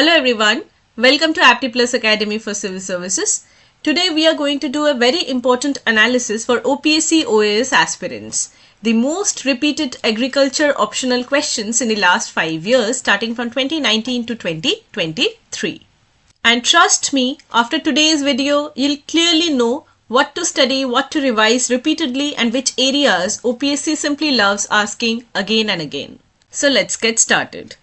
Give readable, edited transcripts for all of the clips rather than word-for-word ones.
Hello everyone, welcome to APTI Plus Academy for Civil Services. Today we are going to do a very important analysis for OPSC OAS aspirants. The most repeated agriculture optional questions in the last 5 years starting from 2019 to 2023. And trust me, after today's video, you'll clearly know what to study, what to revise repeatedly and which areas OPSC simply loves asking again and again. So let's get started.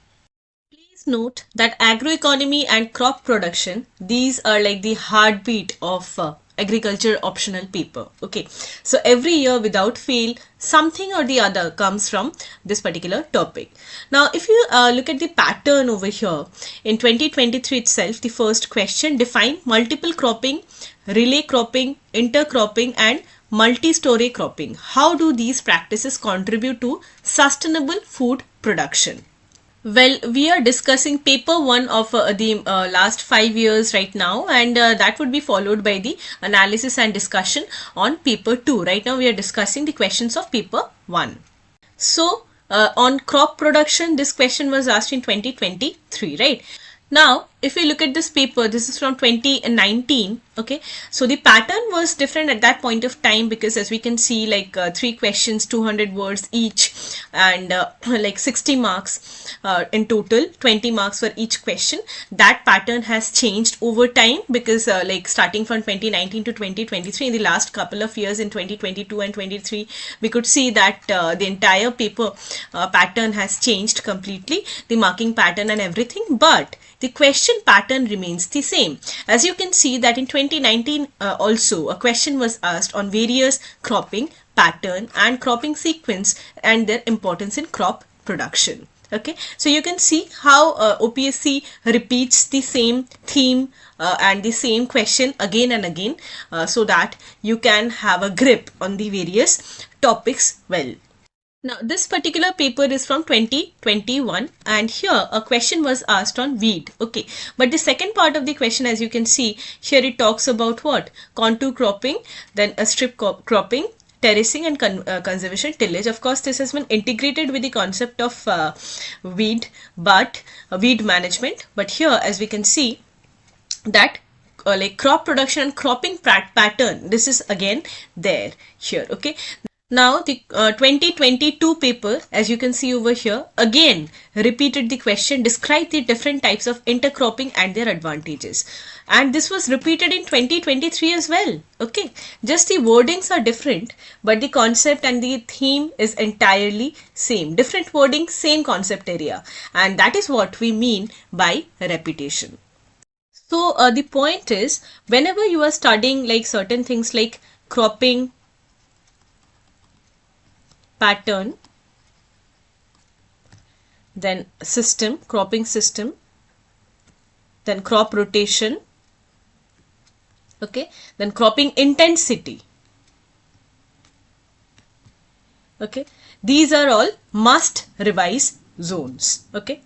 Note that agroeconomy and crop production, these are like the heartbeat of agriculture optional paper. Okay, so every year without fail something or the other comes from this particular topic. Now if you look at the pattern over here, in 2023 itself, the first question: define multiple cropping, relay cropping, intercropping and multi-story cropping. How do these practices contribute to sustainable food production? Well, we are discussing paper 1 of the last 5 years right now, and that would be followed by the analysis and discussion on paper 2. Right now we are discussing the questions of paper 1. So on crop production, this question was asked in 2023, right? Now, if we look at this paper, this is from 2019, okay, so the pattern was different at that point of time because as we can see, like 3 questions, 200 words each, and like 60 marks in total, 20 marks for each question. That pattern has changed over time because like starting from 2019 to 2023, in the last couple of years in 2022 and 23, we could see that the entire paper pattern has changed completely, the marking pattern and everything, but the question pattern remains the same. As you can see that in 2019 also a question was asked on various cropping pattern and cropping sequence and their importance in crop production. Okay, so you can see how OPSC repeats the same theme and the same question again and again so that you can have a grip on the various topics well. Now, this particular paper is from 2021 and here a question was asked on weed. Okay, but the second part of the question, as you can see here, it talks about what? Contour cropping, then a strip cropping, terracing and conservation tillage. Of course, this has been integrated with the concept of weed management. But here, as we can see that like crop production and cropping pattern, this is again there here. Okay. Now the 2022 paper, as you can see over here, again repeated the question: describe the different types of intercropping and their advantages. And this was repeated in 2023 as well. Okay, just the wordings are different, but the concept and the theme is entirely same. Different wording, same concept area, and that is what we mean by repetition. So the point is, whenever you are studying like certain things like cropping pattern, then system, cropping system, then crop rotation, okay, then cropping intensity, okay, these are all must revise zones. Okay,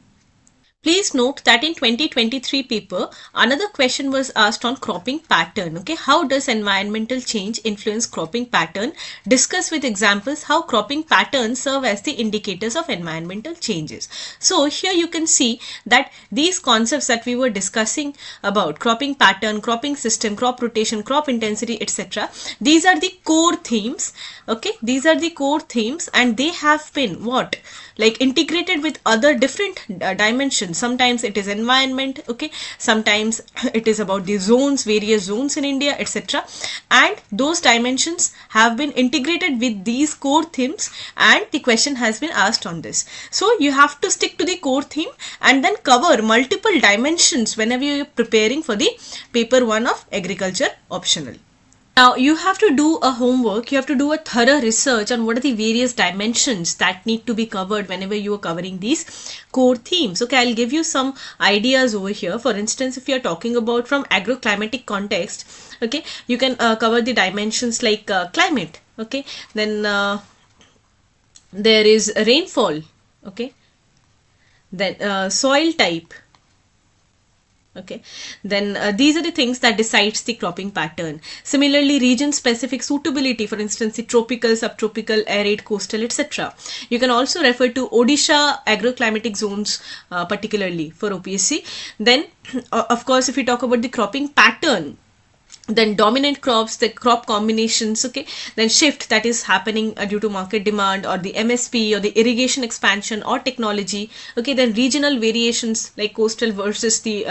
please note that in 2023 paper, another question was asked on cropping pattern. Okay, how does environmental change influence cropping pattern? Discuss with examples how cropping patterns serve as the indicators of environmental changes. So here you can see that these concepts that we were discussing about cropping pattern, cropping system, crop rotation, crop intensity, etc. These are the core themes. Okay, these are the core themes and they have been what? Like integrated with other different dimensions. Sometimes it is environment, okay, sometimes it is about the zones, various zones in India, etc. And those dimensions have been integrated with these core themes and the question has been asked on this. So you have to stick to the core theme and then cover multiple dimensions whenever you are preparing for the paper 1 of agriculture optional. Now you have to do a homework, you have to do a thorough research on what are the various dimensions that need to be covered whenever you are covering these core themes. Okay, I'll give you some ideas over here. For instance, if you are talking about from agroclimatic context, okay, you can cover the dimensions like climate, okay, then there is rainfall, okay, then soil type, Okay, then these are the things that decides the cropping pattern. Similarly, region specific suitability, for instance, the tropical, subtropical, arid, coastal, etc. You can also refer to Odisha agroclimatic zones, particularly for OPSC. Then of course, if we talk about the cropping pattern, then dominant crops, the crop combinations, okay, then shift that is happening due to market demand or the MSP or the irrigation expansion or technology, okay, then regional variations like coastal versus the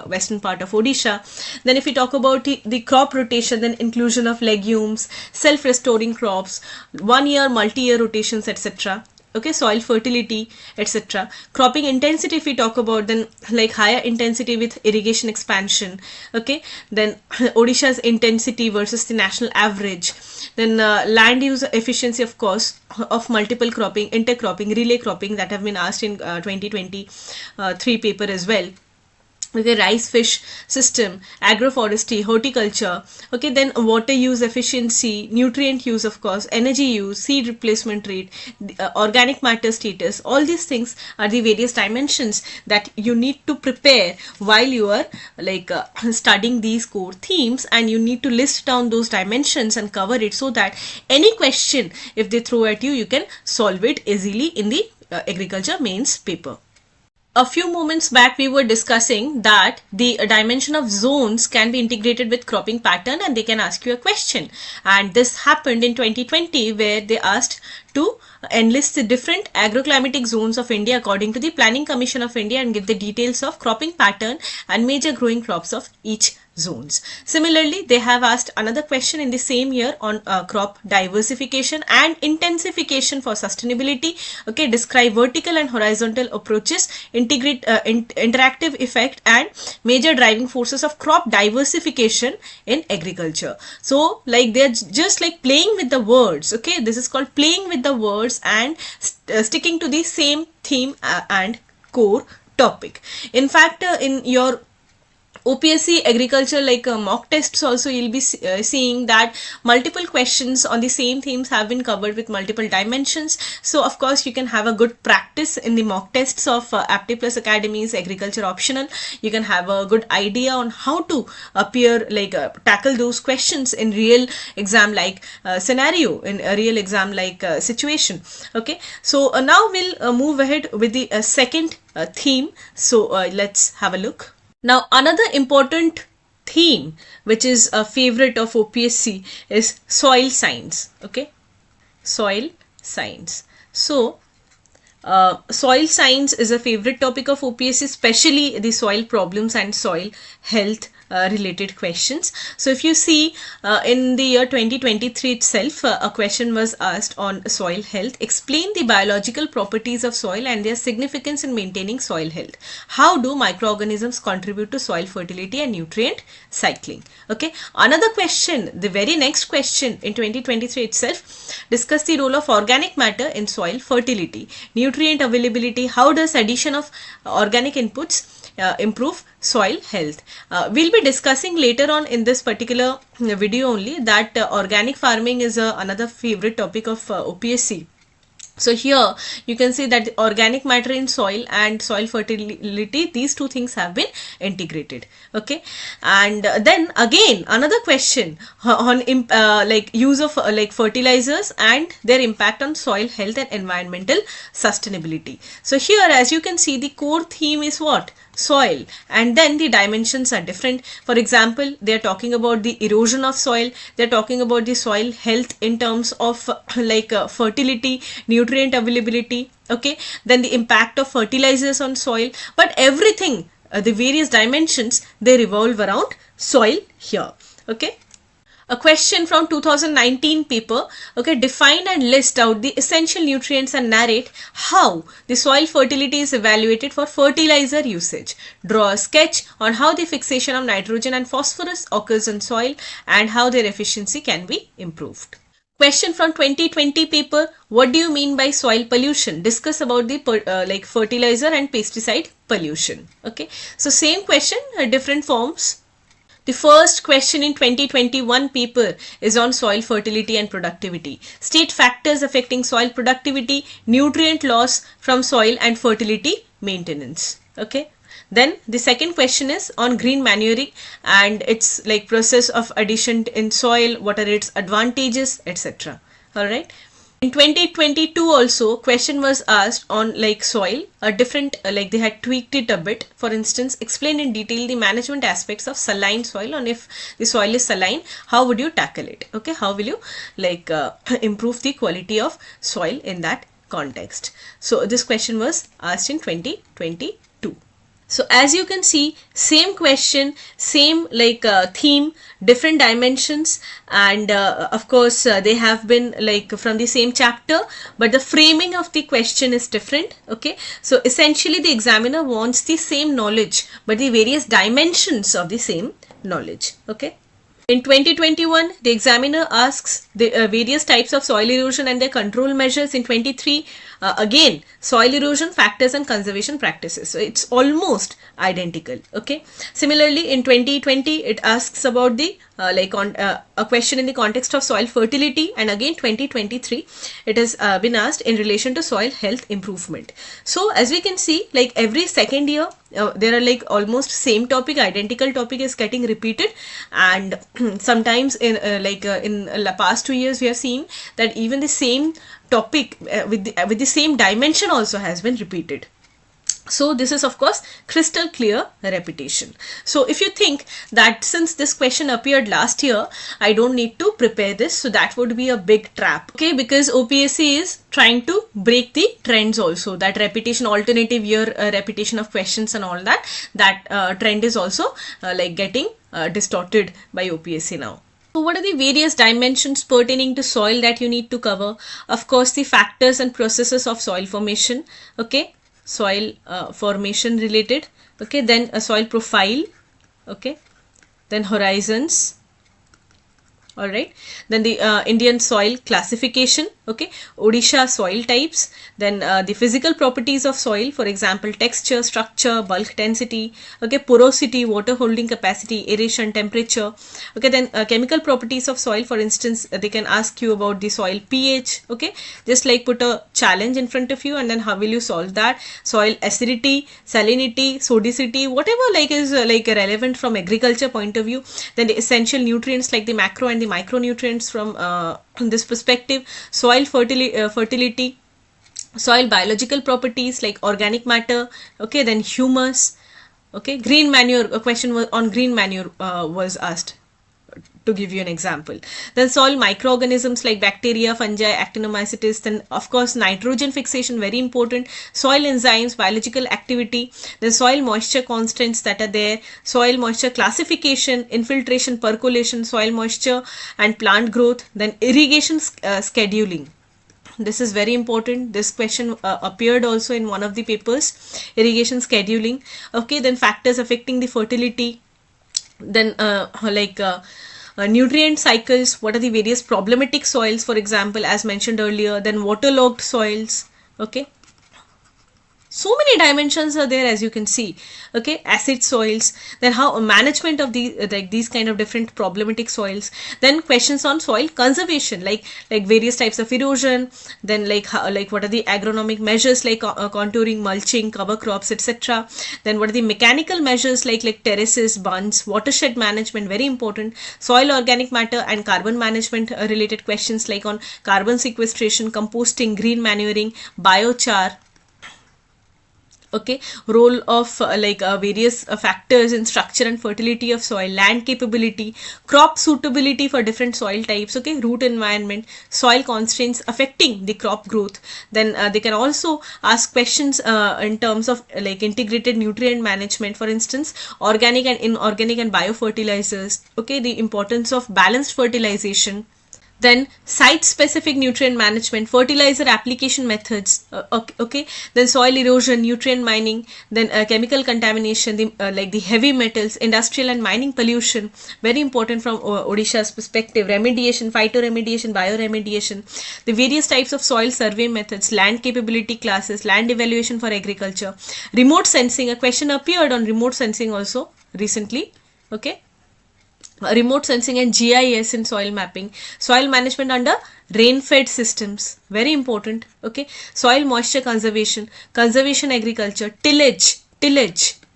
western part of Odisha. Then if we talk about the crop rotation, then inclusion of legumes, self-restoring crops, 1 year, multi-year rotations, etc. Okay, soil fertility, etc. Cropping intensity, if we talk about, then like higher intensity with irrigation expansion, okay, then Odisha's intensity versus the national average, then land use efficiency, of course, of multiple cropping, intercropping, relay cropping, that have been asked in 2023 paper as well. Okay, rice fish system, agroforestry, horticulture, okay, then water use efficiency, nutrient use, of course, energy use, seed replacement rate, organic matter status. All these things are the various dimensions that you need to prepare while you are studying these core themes, and you need to list down those dimensions and cover it so that any question if they throw at you, you can solve it easily in the agriculture mains paper. A few moments back we were discussing that the dimension of zones can be integrated with cropping pattern and they can ask you a question, and this happened in 2020 where they asked to enlist the different agroclimatic zones of India according to the Planning Commission of India and give the details of cropping pattern and major growing crops of each zones. Similarly, they have asked another question in the same year on crop diversification and intensification for sustainability. Okay, describe vertical and horizontal approaches, integrate interactive effect and major driving forces of crop diversification in agriculture. So like they're just like playing with the words. Okay, this is called playing with the words and sticking to the same theme and core topic. In fact, in your OPSC agriculture mock tests also, you'll be seeing that multiple questions on the same themes have been covered with multiple dimensions. So of course you can have a good practice in the mock tests of APTI Plus Academy's Agriculture Optional. You can have a good idea on how to appear tackle those questions in real exam scenario, in a real exam situation. Okay, so now we'll move ahead with the second theme. So let's have a look. Now, another important theme which is a favorite of OPSC is soil science. Okay, soil science. So, soil science is a favorite topic of OPSC, especially the soil problems and soil health related questions. So if you see in the year 2023 itself, a question was asked on soil health. Explain the biological properties of soil and their significance in maintaining soil health. How do microorganisms contribute to soil fertility and nutrient cycling? Okay, another question, the very next question in 2023 itself, discuss the role of organic matter in soil fertility, nutrient availability. How does addition of organic inputs improve soil health? We'll be discussing later on in this particular video only that organic farming is another favorite topic of OPSC. So here you can see that the organic matter in soil and soil fertility, these two things have been integrated. Okay, and then again another question on use of fertilizers and their impact on soil health and environmental sustainability. So here, as you can see, the core theme is what? Soil, and then the dimensions are different. For example, they are talking about the erosion of soil, they are talking about the soil health in terms of fertility, nutrient availability, okay, then the impact of fertilizers on soil, but everything, the various dimensions, they revolve around soil here. Okay, a question from 2019 paper, okay, define and list out the essential nutrients and narrate how the soil fertility is evaluated for fertilizer usage. Draw a sketch on how the fixation of nitrogen and phosphorus occurs in soil and how their efficiency can be improved. Question from 2020 paper, what do you mean by soil pollution? Discuss about the fertilizer and pesticide pollution. Okay, so same question, different forms. The first question in 2021 paper is on soil fertility and productivity. State factors affecting soil productivity, nutrient loss from soil and fertility maintenance. Okay. Then the second question is on green manuring and its like process of addition in soil, what are its advantages, etc. Alright. In 2022 also question was asked on like soil, a different like they had tweaked it a bit. For instance, explain in detail the management aspects of saline soil, and if the soil is saline, how would you tackle it? Okay, how will you like improve the quality of soil in that context? So this question was asked in 2022. So as you can see, same question, same like theme, different dimensions, and of course they have been like from the same chapter, but the framing of the question is different. Okay, so essentially the examiner wants the same knowledge but the various dimensions of the same knowledge. Okay. In 2021, the examiner asks the various types of soil erosion and their control measures. In 23, again, soil erosion factors and conservation practices. So it's almost identical. Okay. Similarly, in 2020, it asks about the a question in the context of soil fertility, and again 2023 it has been asked in relation to soil health improvement. So as we can see, like every second year there are like almost same topic, identical topic is getting repeated, and sometimes in the past 2 years we have seen that even the same topic with the same dimension also has been repeated. So this is of course crystal clear repetition. So if you think that since this question appeared last year, I don't need to prepare this, so that would be a big trap. Okay, because OPSC is trying to break the trends also, that repetition, alternative year repetition of questions and all that trend is also like getting distorted by OPSC now. So what are the various dimensions pertaining to soil that you need to cover? Of course, the factors and processes of soil formation. Okay, soil formation related. Okay, then a soil profile. Okay, then horizons. All right, then the Indian soil classification. Okay, Odisha soil types, then the physical properties of soil, for example texture, structure, bulk density, okay, porosity, water holding capacity, aeration, temperature. Okay, then chemical properties of soil, for instance they can ask you about the soil pH. Okay, just like put a challenge in front of you and then how will you solve that. Soil acidity, salinity, sodicity, whatever like is like relevant from agriculture point of view. Then the essential nutrients like the macro and the micronutrients from this perspective. Soil fertility, soil biological properties like organic matter. Okay, then humus. Okay, green manure, a question on green manure was asked, to give you an example. Then soil microorganisms like bacteria, fungi, actinomycetes. Then of course nitrogen fixation, very important. Soil enzymes, biological activity. Then soil moisture constants that are there. Soil moisture classification, infiltration, percolation, soil moisture and plant growth. Then irrigation scheduling. This is very important. This question appeared also in one of the papers. Irrigation scheduling. Okay, then factors affecting the fertility. Then nutrient cycles, what are the various problematic soils, for example as mentioned earlier. Then waterlogged soils. Okay, so many dimensions are there as you can see. Okay, acid soils, then how management of these kind of different problematic soils. Then questions on soil conservation, like various types of erosion. Then what are the agronomic measures like contouring, mulching, cover crops, etc. Then what are the mechanical measures like terraces, bunds, watershed management, very important. Soil organic matter and carbon management related questions like on carbon sequestration, composting, green manuring, biochar. Okay, role of various factors in structure and fertility of soil, land capability, crop suitability for different soil types. Okay, root environment, soil constraints affecting the crop growth. Then they can also ask questions in terms of integrated nutrient management, for instance organic and inorganic and biofertilizers. Okay, the importance of balanced fertilization. Then site specific nutrient management, fertilizer application methods. Okay, then soil erosion, nutrient mining, then chemical contamination, the heavy metals, industrial and mining pollution, very important from Odisha's perspective. Remediation, phytoremediation, bioremediation, the various types of soil survey methods, land capability classes, land evaluation for agriculture, remote sensing. A question appeared on remote sensing also recently. Okay, remote sensing and GIS in soil mapping, soil management under rain-fed systems, very important. Okay, soil moisture conservation, conservation agriculture, tillage,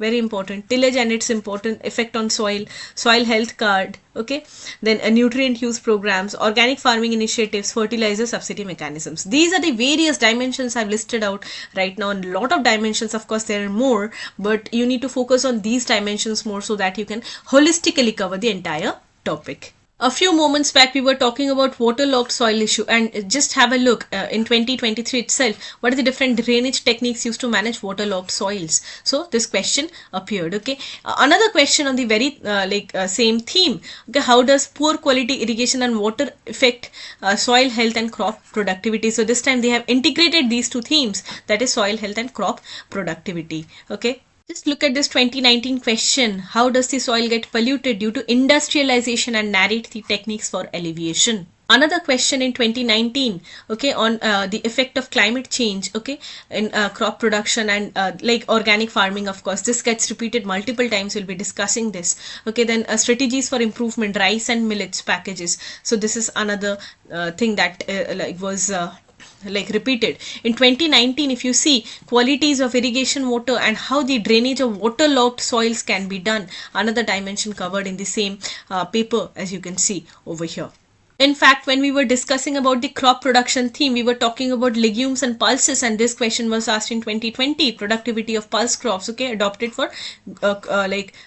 very important. Tillage and its important effect on soil, soil health card, okay. Then nutrient use programs, organic farming initiatives, fertilizer subsidy mechanisms. These are the various dimensions I've listed out right now. A lot of dimensions, of course there are more, but you need to focus on these dimensions more so that you can holistically cover the entire topic. A few moments back we were talking about waterlogged soil issue, and just have a look in 2023 itself, what are the different drainage techniques used to manage waterlogged soils. So this question appeared, okay. Another question on the very same theme, okay, how does poor quality irrigation and water affect soil health and crop productivity. So this time they have integrated these two themes, that is soil health and crop productivity, okay. Just look at this 2019 question. How does the soil get polluted due to industrialization, and narrate the techniques for alleviation. Another question in 2019, okay, on the effect of climate change, okay, in crop production and like organic farming. Of course this gets repeated multiple times, we'll be discussing this, okay. Then strategies for improvement, rice and millets packages. So this is another thing that was repeated in 2019. If you see qualities of irrigation water and how the drainage of waterlogged soils can be done, another dimension covered in the same paper, as you can see over here. In fact, when we were discussing about the crop production theme, we were talking about legumes and pulses, and this question was asked in 2020, productivity of pulse crops, okay, adopted for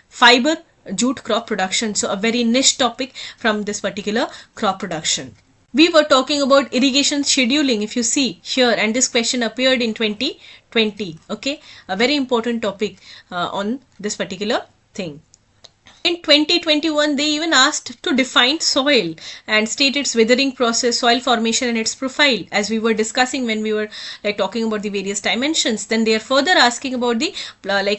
fiber jute crop production. So a very niche topic from this particular crop production. We were talking about irrigation scheduling, if you see here, and this question appeared in 2020, okay, a very important topic on this particular thing. In 2021, they even asked to define soil and state its weathering process, soil formation and its profile, as we were discussing when we were talking about the various dimensions. Then they are further asking about the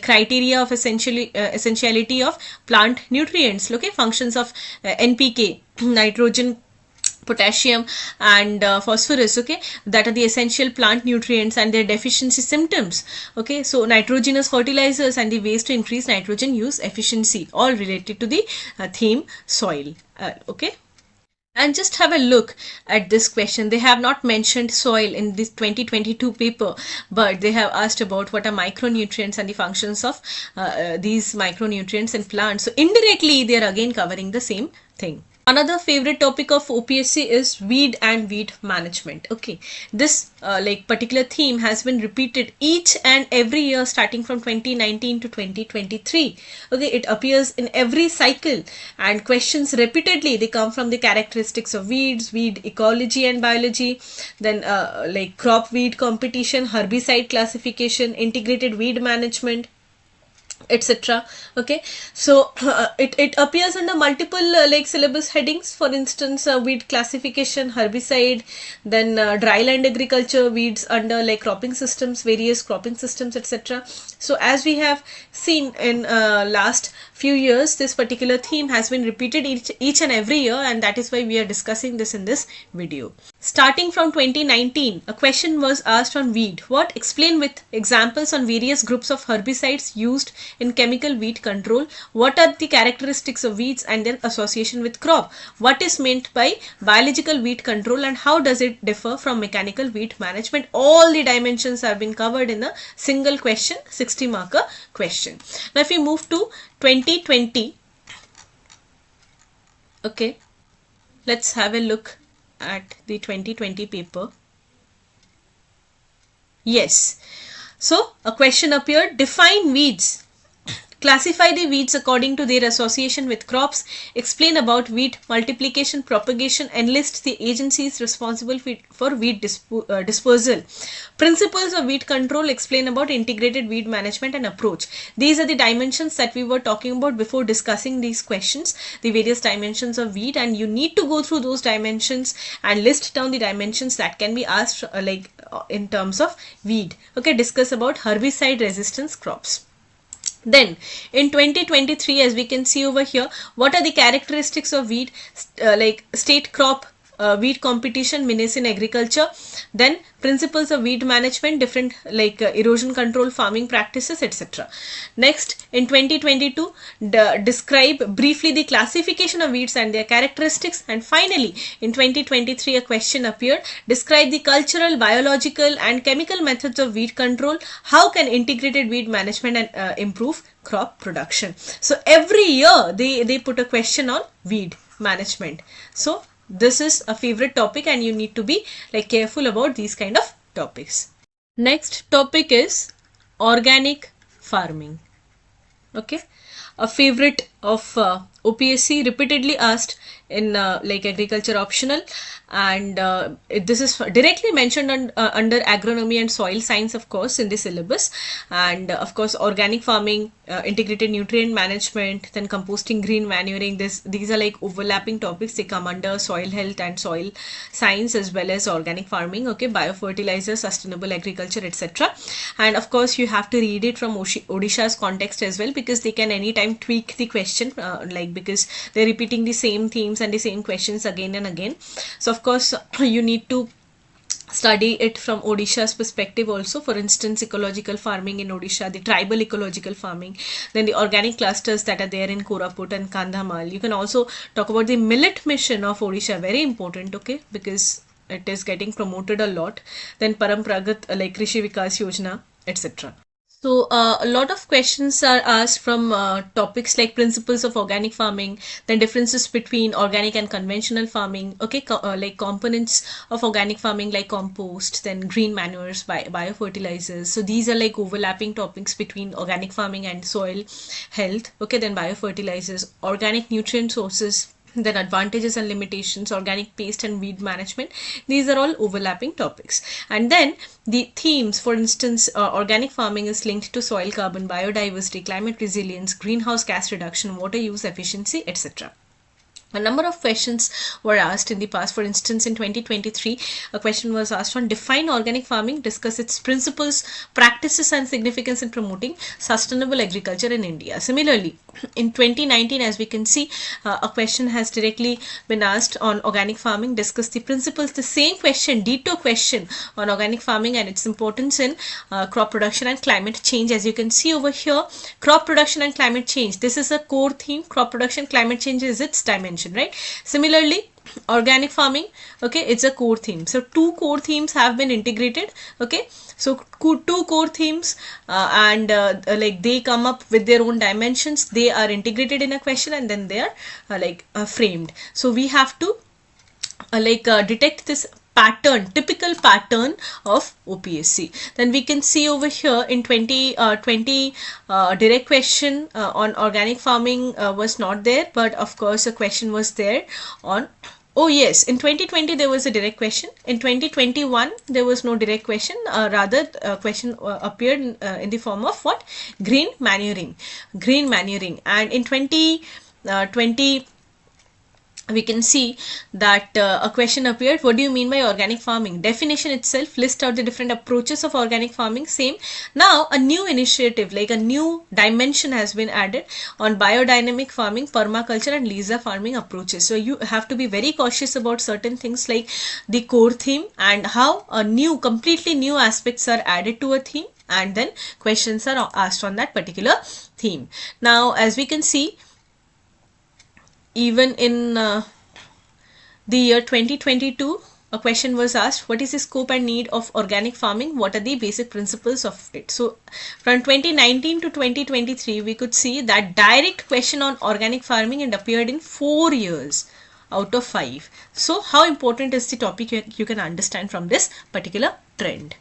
criteria of essentiality of plant nutrients, okay, functions of NPK, nitrogen, potassium and phosphorus, okay, that are the essential plant nutrients, and their deficiency symptoms, okay. So nitrogenous fertilizers and the ways to increase nitrogen use efficiency, all related to the theme soil, okay. And just have a look at this question. They have not mentioned soil in this 2022 paper, but they have asked about what are micronutrients and the functions of these micronutrients in plants. So indirectly they are again covering the same thing. Another favorite topic of OPSC is weed and weed management, okay. This particular theme has been repeated each and every year starting from 2019 to 2023, okay. It appears in every cycle, and questions repeatedly, they come from the characteristics of weeds, weed ecology and biology, then crop weed competition, herbicide classification, integrated weed management, etc, okay. So it appears under multiple syllabus headings. For instance, weed classification, herbicide, then dryland agriculture, weeds under cropping systems, various cropping systems, etc. So as we have seen in last few years, this particular theme has been repeated each and every year, and that is why we are discussing this in this video. Starting from 2019, a question was asked on weed. What? Explain with examples on various groups of herbicides used in chemical weed control. What are the characteristics of weeds and their association with crop? What is meant by biological weed control and how does it differ from mechanical weed management? All the dimensions have been covered in a single question, 60 marker question. Now if we move to 2020, okay, let's have a look at the 2020 paper. Yes, so a question appeared, define weeds. Classify the weeds according to their association with crops. Explain about weed multiplication, propagation, and list the agencies responsible for weed disposal. Principles of weed control. Explain about integrated weed management and approach. These are the dimensions that we were talking about before discussing these questions, the various dimensions of weed, and you need to go through those dimensions and list down the dimensions that can be asked in terms of weed. Okay, discuss about herbicide resistance crops. Then in 2023, as we can see over here, what are the characteristics of weed, state crop weed competition, menace in agriculture, then principles of weed management, different erosion control, farming practices, etc. Next, in 2022, describe briefly the classification of weeds and their characteristics. And finally, in 2023, a question appeared, describe the cultural, biological and chemical methods of weed control. How can integrated weed management and improve crop production. So every year they put a question on weed management. So this is a favorite topic and you need to be like careful about these kind of topics. Next topic is organic farming. Okay, a favorite of OPSC, repeatedly asked in like agriculture optional, and this is directly mentioned under agronomy and soil science, of course, in the syllabus. And of course organic farming, integrated nutrient management, then composting, green manuring, these are like overlapping topics. They come under soil health and soil science as well as organic farming. Okay, biofertilizer, sustainable agriculture, etc. And of course you have to read it from Odisha's context as well, because they can anytime tweak the question, like because they're repeating the same themes and the same questions again and again. So of course you need to study it from Odisha's perspective also. For instance, ecological farming in Odisha, the tribal ecological farming, then the organic clusters that are there in Koraput and Kandhamal. You can also talk about the millet mission of Odisha, very important, okay, because it is getting promoted a lot. Then Parampragat, like Krishi Vikas Yojana, etc. So a lot of questions are asked from topics like principles of organic farming, then differences between organic and conventional farming, okay, like components of organic farming like compost, then green manures, biofertilizers. So these are like overlapping topics between organic farming and soil health, okay, then biofertilizers, organic nutrient sources, then advantages and limitations, organic pest and weed management. These are all overlapping topics. And then the themes, for instance, organic farming is linked to soil carbon, biodiversity, climate resilience, greenhouse gas reduction, water use efficiency, etc. A number of questions were asked in the past. For instance, in 2023, a question was asked on define organic farming, discuss its principles, practices and significance in promoting sustainable agriculture in India. Similarly, in 2019, as we can see, a question has directly been asked on organic farming, discuss the principles. The same question, ditto question on organic farming and its importance in crop production and climate change. As you can see over here, crop production and climate change, this is a core theme. Crop production, climate change is its dimension, right? Similarly, organic farming, okay, it's a core theme. So two core themes have been integrated, okay. So two core themes and like they come up with their own dimensions. They are integrated in a question and then they are framed. So we have to detect this pattern, typical pattern of OPSC. Then we can see over here in 2020 direct question on organic farming was not there, but of course a question was there on, oh yes, in 2020 there was a direct question. In 2021 there was no direct question, rather question appeared in the form of what? Green manuring. And in 2020 we can see that a question appeared, what do you mean by organic farming? Definition itself, list out the different approaches of organic farming, same. Now a new initiative, like a new dimension has been added on biodynamic farming, permaculture and Lisa farming approaches. So you have to be very cautious about certain things like the core theme and how a new, completely new aspects are added to a theme, and then questions are asked on that particular theme. Now as we can see, even in the year 2022, a question was asked, what is the scope and need of organic farming? What are the basic principles of it? So from 2019 to 2023, we could see that direct question on organic farming and appeared in 4 years out of 5. So how important is the topic? You can understand from this particular trend.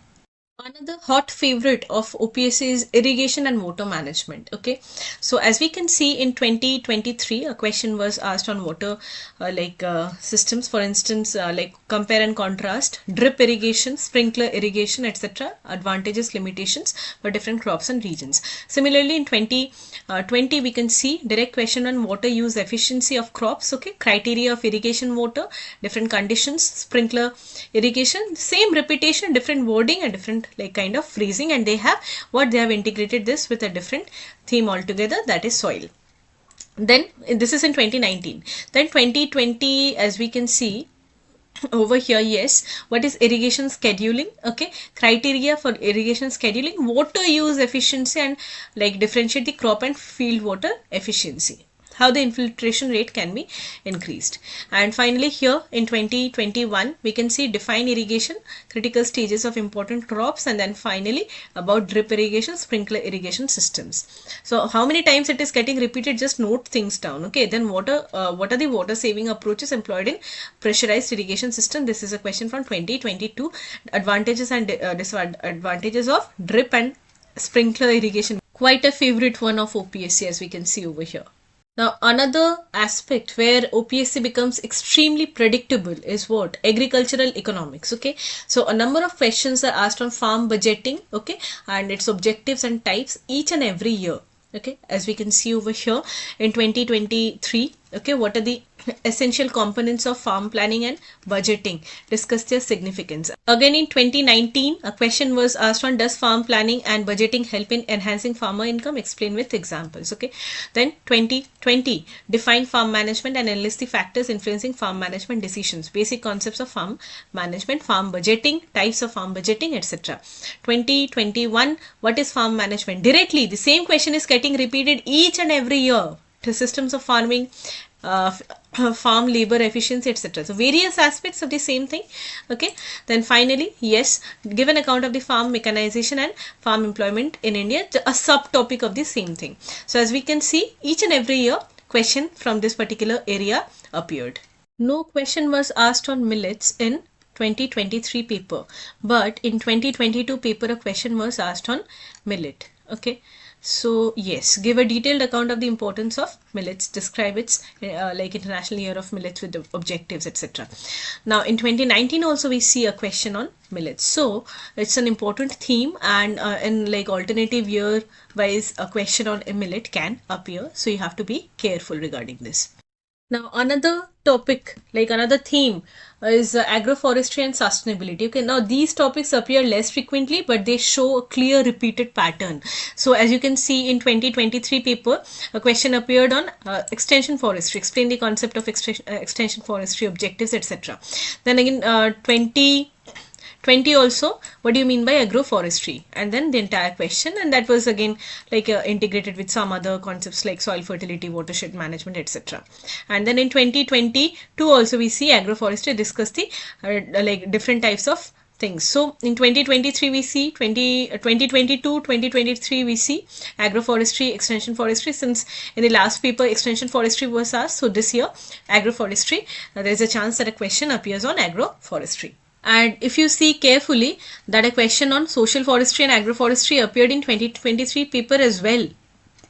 Another hot favorite of OPSC is irrigation and water management. Okay, so as we can see in 2023, a question was asked on water systems. For instance, like compare and contrast drip irrigation, sprinkler irrigation, etc. Advantages, limitations for different crops and regions. Similarly, in 2020, we can see direct question on water use efficiency of crops. Okay, criteria of irrigation water, different conditions, sprinkler irrigation, same repetition, different wording and different kind of phrasing, and they have integrated this with a different theme altogether, that is soil. Then this is in 2019. Then 2020, as we can see over here, yes, what is irrigation scheduling? Okay, criteria for irrigation scheduling, water use efficiency, and differentiate the crop and field water efficiency. how the infiltration rate can be increased. And finally here in 2021 we can see define irrigation, critical stages of important crops, and then finally about drip irrigation, sprinkler irrigation systems. So how many times it is getting repeated, just note things down. Okay, then what are the water saving approaches employed in pressurized irrigation system? This is a question from 2022. Advantages and disadvantages of drip and sprinkler irrigation, quite a favorite one of OPSC, as we can see over here. Now another aspect where OPSC becomes extremely predictable is what? Agricultural economics. Okay, so a number of questions are asked on farm budgeting, okay, and its objectives and types each and every year. Okay, as we can see over here in 2023. Okay, what are the essential components of farm planning and budgeting? Discuss their significance. Again in 2019 a question was asked on does farm planning and budgeting help in enhancing farmer income? Explain with examples. Okay, then 2020 define farm management and enlist the factors influencing farm management decisions, basic concepts of farm management, farm budgeting, types of farm budgeting, etc. 2021 what is farm management? Directly the same question is getting repeated each and every year. To systems of farming, farm labor efficiency, etc. So various aspects of the same thing. Okay, then finally yes, give an account of the farm mechanization and farm employment in India, a subtopic of the same thing. So as we can see, each and every year question from this particular area appeared. No question was asked on millets in 2023 paper, but in 2022 paper a question was asked on millet. Okay, so yes, give a detailed account of the importance of millets, describe its like International Year of Millets with the objectives, etc. Now in 2019 also we see a question on millets, so it's an important theme, and in like alternative year wise a question on a millet can appear, so you have to be careful regarding this. Now another topic, like another theme is agroforestry and sustainability. Okay, now these topics appear less frequently but they show a clear repeated pattern. So as you can see in 2023 paper a question appeared on extension forestry, explain the concept of extension forestry, objectives, etc. Then again 2020 also, what do you mean by agroforestry, and then the entire question, and that was again like integrated with some other concepts like soil fertility, watershed management, etc. And then in 2022 also we see agroforestry, discuss the like different types of things. So in 2023 we see 2022 2023 we see agroforestry, extension forestry. Since in the last paper extension forestry was asked, so this year agroforestry, there is a chance that a question appears on agroforestry. And if you see carefully that a question on social forestry and agroforestry appeared in 2023 paper as well.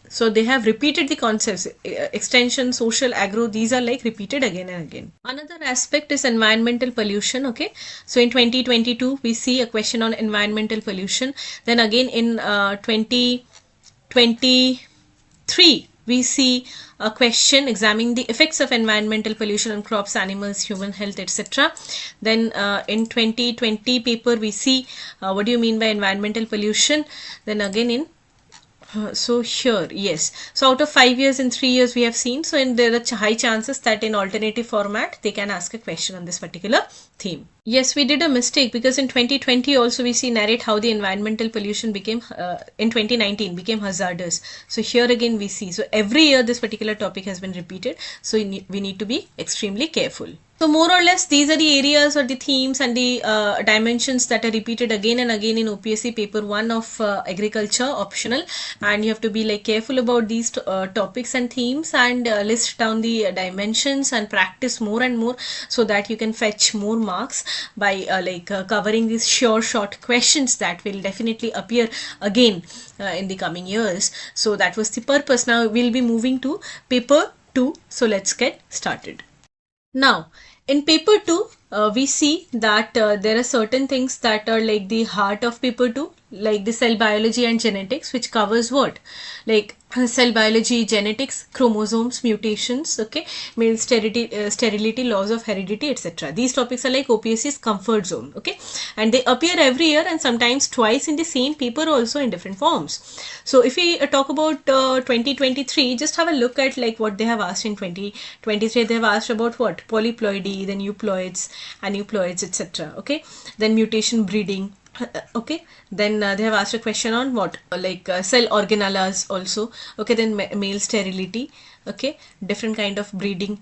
So they have repeated the concepts, extension, social, agro, these are like repeated again and again. Another aspect is environmental pollution. Okay, so in 2022 we see a question on environmental pollution. Then again in 2023 we see a question examining the effects of environmental pollution on crops, animals, human health, etc. Then in 2020 paper we see what do you mean by environmental pollution. Then again in so here, yes, so out of 5 years in 3 years we have seen, so there are high chances that in alternative format they can ask a question on this particular theme. Yes, we did a mistake because in 2020 also we see narrate how the environmental pollution became in 2019 became hazardous. So here again we see, so every year this particular topic has been repeated, so we need to be extremely careful. So more or less these are the areas or the themes and the dimensions that are repeated again and again in OPSC paper 1 of agriculture optional, and you have to be like careful about these topics and themes, and list down the dimensions and practice more and more so that you can fetch more marks by covering these sure short questions that will definitely appear again in the coming years. So that was the purpose. Now we'll be moving to paper 2, so let's get started. Now in paper 2 we see that there are certain things that are like the heart of paper 2, like the cell biology and genetics, which covers what, like cell biology, genetics, chromosomes, mutations, okay, male sterility, laws of heredity, etc. These topics are like OPSC's comfort zone, okay, and they appear every year and sometimes twice in the same paper also in different forms. So if we talk about 2023, just have a look at like what they have asked in 2023. They have asked about what, polyploidy, then euploids, aneuploids, etc. Okay, then mutation breeding, Okay, then they have asked a question on what, cell organelles also. Okay, then male sterility. Okay, different kind of breeding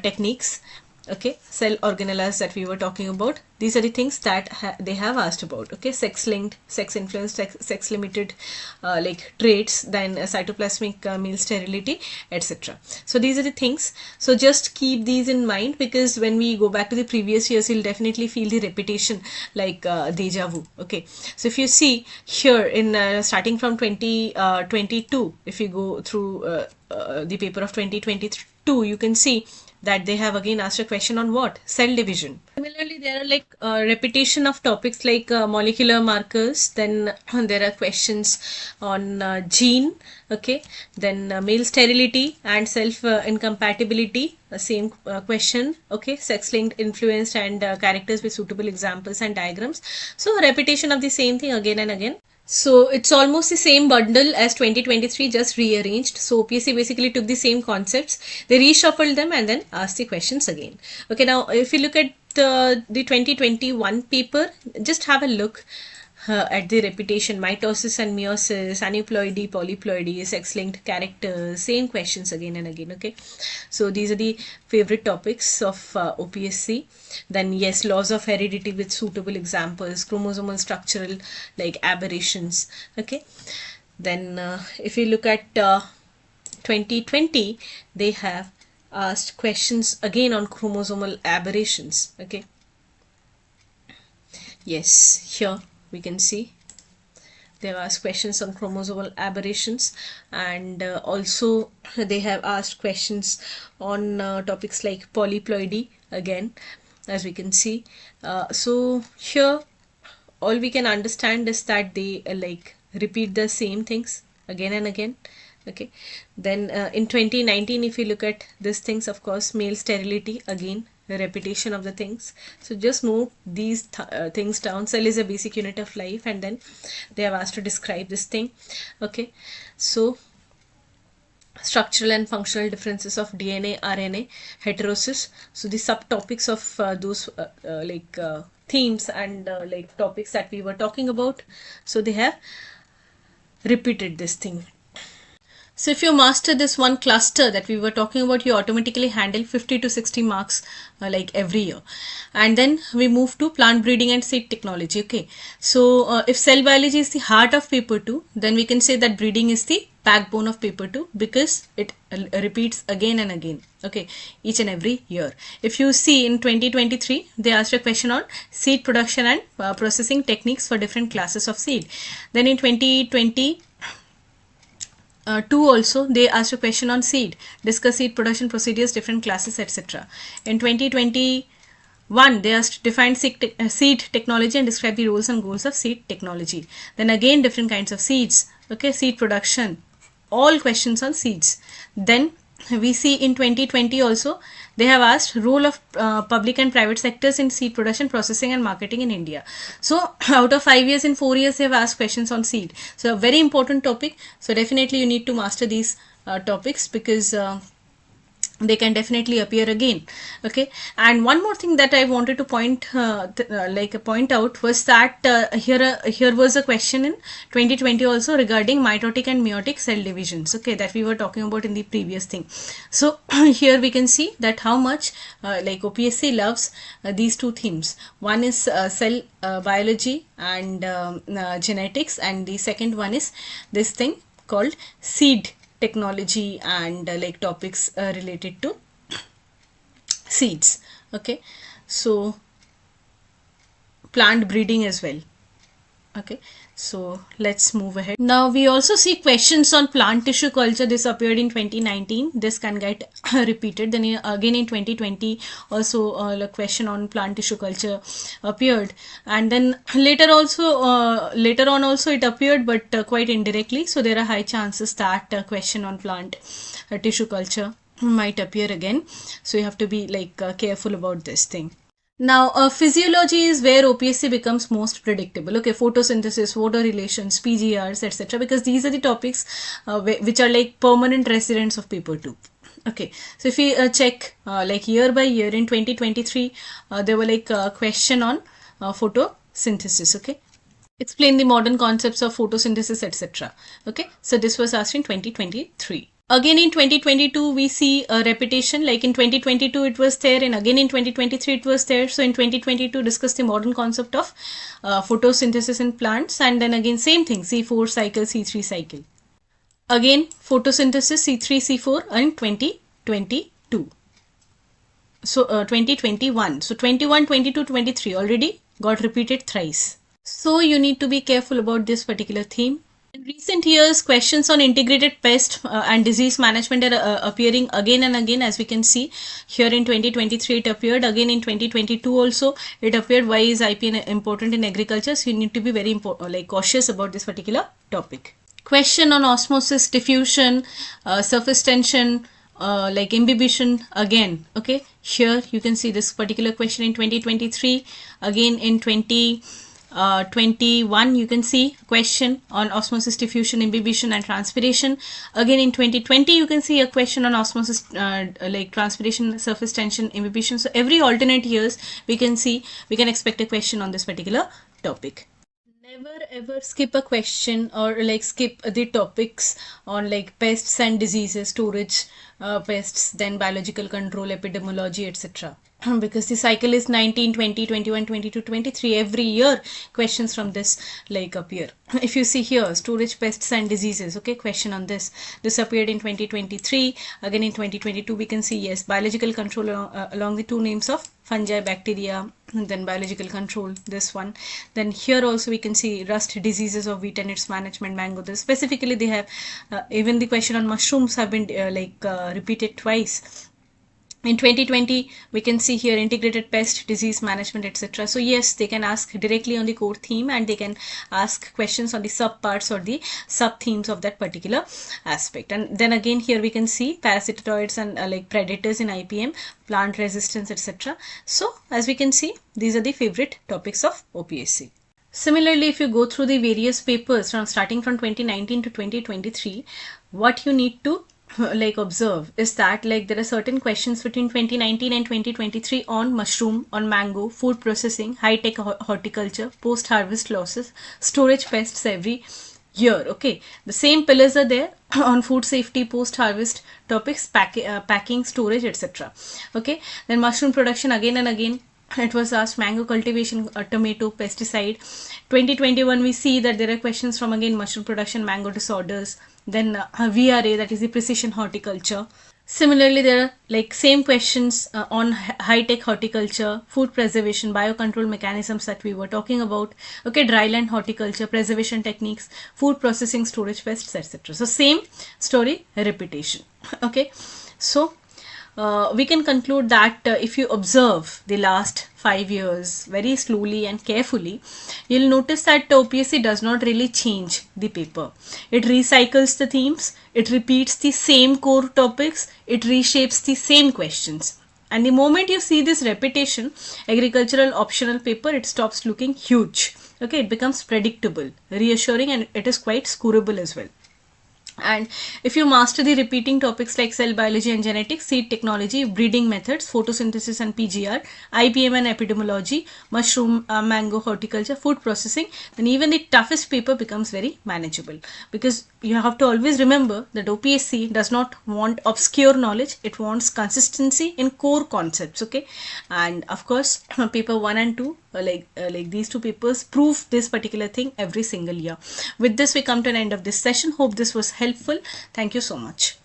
techniques. Okay, cell organelles that we were talking about, these are the things that they have asked about. Okay, sex linked, sex influenced, sex limited like traits, then cytoplasmic male sterility, etc. So these are the things. So just keep these in mind, because when we go back to the previous years, you'll definitely feel the repetition, like deja vu. Okay, so if you see here in starting from 2022, if you go through the paper of 2022, you can see that they have again asked a question on what? Cell division. Similarly, there are like repetition of topics like molecular markers. Then there are questions on gene. Okay, then male sterility and self incompatibility. Same question. Okay, sex linked, influenced, and characters with suitable examples and diagrams. So repetition of the same thing again and again. So it's almost the same bundle as 2023, just rearranged. So OPSC basically took the same concepts, they reshuffled them and then asked the questions again. Okay, now if you look at the 2021 paper, just have a look at the repetition: mitosis and meiosis, aneuploidy, polyploidy, sex-linked characters, same questions again and again. Okay, so these are the favorite topics of OPSC. Then yes, laws of heredity with suitable examples, chromosomal structural like aberrations. Okay, then if you look at 2020, they have asked questions again on chromosomal aberrations. Okay, yes, here we can see they have asked questions on chromosomal aberrations, and also they have asked questions on topics like polyploidy again, as we can see. So here all we can understand is that they like repeat the same things again and again. Okay, then in 2019, if you look at these things, of course, male sterility, again the repetition of the things. So just note these things down. Cell is a basic unit of life, and then they have asked to describe this thing. Okay, so structural and functional differences of DNA, RNA, heterosis. So the subtopics of those themes and like topics that we were talking about. So they have repeated this thing. So if you master this one cluster that we were talking about, you automatically handle 50 to 60 marks like every year. And then we move to plant breeding and seed technology. Okay, so if cell biology is the heart of paper 2, then we can say that breeding is the backbone of paper 2, because it repeats again and again. Okay, each and every year. If you see in 2023, they asked a question on seed production and processing techniques for different classes of seed. Then in 2020 2 also, they asked a question on seed, discuss seed production procedures, different classes, etc. In 2021, they asked define seed technology and describe the roles and goals of seed technology. Then again different kinds of seeds. Okay, seed production, all questions on seeds. Then we see in 2020 also, they have asked role of public and private sectors in seed production, processing and marketing in India. So out of 5 years, in 4 years, they have asked questions on seed. So a very important topic. So definitely you need to master these topics, because they can definitely appear again. Okay, and one more thing that I wanted to point out was that here was a question in 2020 also regarding mitotic and meiotic cell divisions. Okay, that we were talking about in the previous thing. So here we can see that how much OPSC loves these two themes. One is cell biology and genetics, and the second one is this thing called seed technology and topics related to seeds. Okay, so plant breeding as well. Okay, so let's move ahead. Now we also see questions on plant tissue culture. This appeared in 2019. This can get repeated. Then again in 2020 also a question on plant tissue culture appeared, and then later on also it appeared, but quite indirectly. So there are high chances that a question on plant tissue culture might appear again. So you have to be careful about this thing. Now, physiology is where OPSC becomes most predictable. Okay, photosynthesis, water relations, PGRs, etc. Because these are the topics which are like permanent residents of paper 2. Okay, so if we check year by year, in 2023, there were a question on photosynthesis. Okay, explain the modern concepts of photosynthesis, etc. Okay, so this was asked in 2023. Again in 2022 we see a repetition, like in 2022 it was there, and again in 2023 it was there. So in 2022 discuss the modern concept of photosynthesis in plants, and then again same thing, C4 cycle, C3 cycle. Again photosynthesis C3 C4 in 2022. So 2021, so 21, 22, 23 already got repeated thrice. So you need to be careful about this particular theme. In recent years, questions on integrated pest and disease management are appearing again and again, as we can see here. In 2023 it appeared, again in 2022 also it appeared. Why is IPN important in agriculture? So you need to be very cautious about this particular topic. Question on osmosis, diffusion, surface tension, like imbibition again. Okay, here you can see this particular question in 2023. Again in 2021 you can see question on osmosis, diffusion, imbibition and transpiration. Again in 2020 you can see a question on osmosis, like transpiration, surface tension, imbibition. So every alternate years we can expect a question on this particular topic. Never ever skip a question or like skip the topics on like pests and diseases, storage, pests, then biological control, epidemiology, etc. Because the cycle is 19, 20, 21, 22, 23. Every year questions from this like appear. If you see here, storage, pests and diseases, okay, question on this. This appeared in 2023. Again in 2022 we can see, yes, biological control along the two names of fungi, bacteria, and then biological control, this one. Then here also we can see rust, diseases of wheat and its management, mango. This specifically they have even the question on mushrooms have been repeated twice. In 2020 we can see here integrated pest, disease management, etc. So yes, they can ask directly on the core theme, and they can ask questions on the sub parts or the sub themes of that particular aspect. And then again here we can see parasitoids and like predators in IPM, plant resistance, etc. So as we can see, these are the favorite topics of OPSC. Similarly, if you go through the various papers from starting from 2019 to 2023, what you need to like observe is that like there are certain questions between 2019 and 2023 on mushroom, on mango, food processing, high-tech horticulture, post-harvest losses, storage, pests every year. Okay, the same pillars are there on food safety, post-harvest topics, packing, storage, etc. Okay, then mushroom production again and again it was asked, mango cultivation, tomato, pesticide. 2021 we see that there are questions from again mushroom production, mango disorders, then VRA, that is the precision horticulture. Similarly, there are like same questions on high-tech horticulture, food preservation, biocontrol mechanisms that we were talking about. Okay, dryland horticulture, preservation techniques, food processing, storage, pests, etc. So same story, repetition. Okay, so we can conclude that if you observe the last 5 years very slowly and carefully, you'll notice that OPSC does not really change the paper. It recycles the themes, it repeats the same core topics, it reshapes the same questions. And the moment you see this repetition, agricultural optional paper, it stops looking huge. Okay, it becomes predictable, reassuring, and it is quite scorable as well. And if you master the repeating topics like cell biology and genetics, seed technology, breeding methods, photosynthesis and PGR, IPM and epidemiology, mushroom, mango, horticulture, food processing, then even the toughest paper becomes very manageable. Because you have to always remember that OPSC does not want obscure knowledge, it wants consistency in core concepts. Okay, and of course paper 1 and 2, like these two papers prove this particular thing every single year. With this we come to an end of this session. Hope this was helpful. Thank you so much.